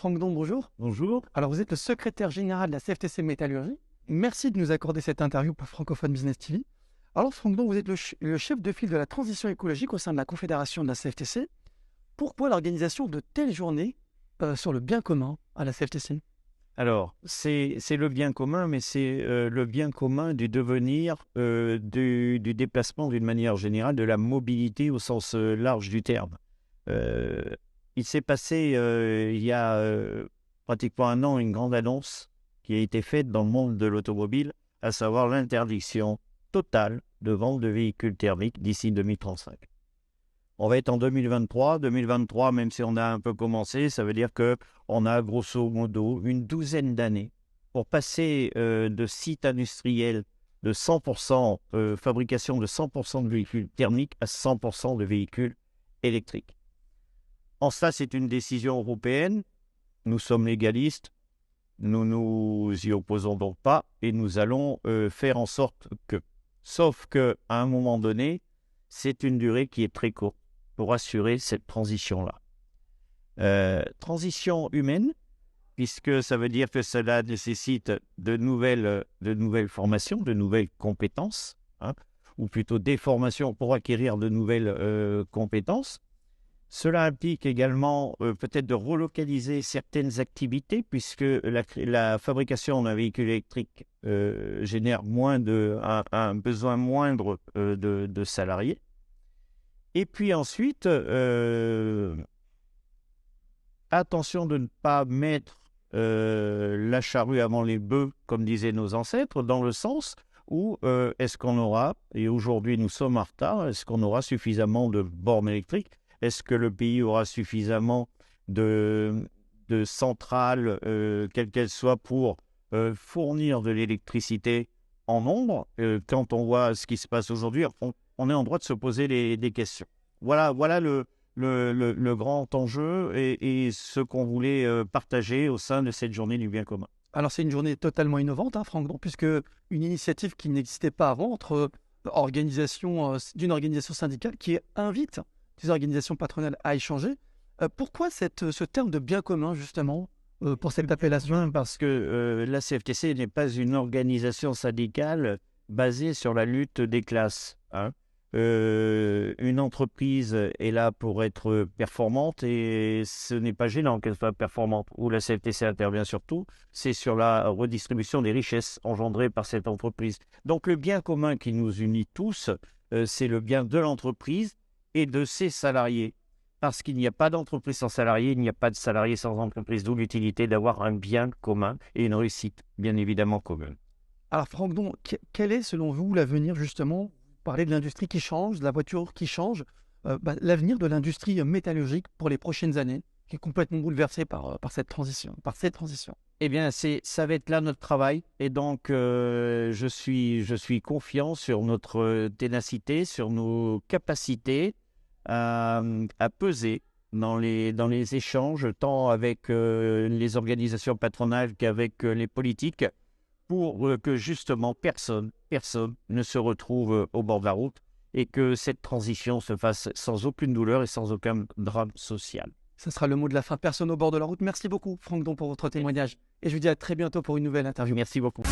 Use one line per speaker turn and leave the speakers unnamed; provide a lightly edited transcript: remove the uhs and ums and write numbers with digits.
Franck Don, bonjour.
Bonjour.
Alors, vous êtes le secrétaire général de la CFTC Métallurgie. Merci de nous accorder cette interview pour Francophone Business TV. Alors, Franck Don, vous êtes le chef de file de la transition écologique au sein de la Confédération de la CFTC. Pourquoi l'organisation de telles journées sur le bien commun à la CFTC?
Alors, c'est le bien commun, mais c'est le bien commun du devenir, du déplacement d'une manière générale, de la mobilité au sens large du terme. Il s'est passé il y a pratiquement un an une grande annonce qui a été faite dans le monde de l'automobile, à savoir l'interdiction totale de vente de véhicules thermiques d'ici 2035. On va être en 2023. 2023, même si on a un peu commencé, ça veut dire qu'on a grosso modo une douzaine d'années pour passer de sites industriels de 100%, fabrication de 100% de véhicules thermiques à 100% de véhicules électriques. En cela, c'est une décision européenne. Nous sommes légalistes. Nous nous y opposons donc pas et nous allons faire en sorte que, sauf qu'à un moment donné, c'est une durée qui est très courte pour assurer cette transition-là. Transition humaine, puisque ça veut dire que cela nécessite de nouvelles formations, de nouvelles compétences, ou plutôt des formations pour acquérir de nouvelles compétences. Cela implique également peut-être de relocaliser certaines activités, puisque la fabrication d'un véhicule électrique génère un besoin moindre de salariés. Et puis ensuite, attention de ne pas mettre la charrue avant les bœufs, comme disaient nos ancêtres, dans le sens où est-ce qu'on aura, et aujourd'hui nous sommes en retard, est-ce qu'on aura suffisamment de bornes électriques? Est-ce que le pays aura suffisamment de centrales, quelles qu'elles soient, pour fournir de l'électricité en nombre? Quand on voit ce qui se passe aujourd'hui, on est en droit de se poser des questions. Voilà le grand enjeu et ce qu'on voulait partager au sein de cette journée du bien commun.
Alors, c'est une journée totalement innovante, Franck Don, puisque une initiative qui n'existait pas avant entre d'une organisation syndicale qui invite des organisations patronales à échanger. Pourquoi ce terme de bien commun, justement, pour cette appellation?
Parce que la CFTC n'est pas une organisation syndicale basée sur la lutte des classes. Une entreprise est là pour être performante et ce n'est pas gênant qu'elle soit performante. Où la CFTC intervient surtout, c'est sur la redistribution des richesses engendrées par cette entreprise. Donc le bien commun qui nous unit tous, c'est le bien de l'entreprise et de ses salariés. Parce qu'il n'y a pas d'entreprise sans salariés, il n'y a pas de salariés sans entreprise, d'où l'utilité d'avoir un bien commun et une réussite bien évidemment commune.
Alors Franck Don, quel est selon vous l'avenir justement? Vous parlez de l'industrie qui change, de la voiture qui change, l'avenir de l'industrie métallurgique pour les prochaines années, qui est complètement bouleversée par cette transition.
Eh bien, ça va être là notre travail. Et donc, je suis confiant sur notre ténacité, sur nos capacités à peser dans les échanges, tant avec les organisations patronales qu'avec les politiques, pour que justement personne ne se retrouve au bord de la route et que cette transition se fasse sans aucune douleur et sans aucun drame social.
Ce sera le mot de la fin. Personne au bord de la route. Merci beaucoup, Franck Don, pour votre témoignage. Et je vous dis à très bientôt pour une nouvelle interview.
Merci beaucoup.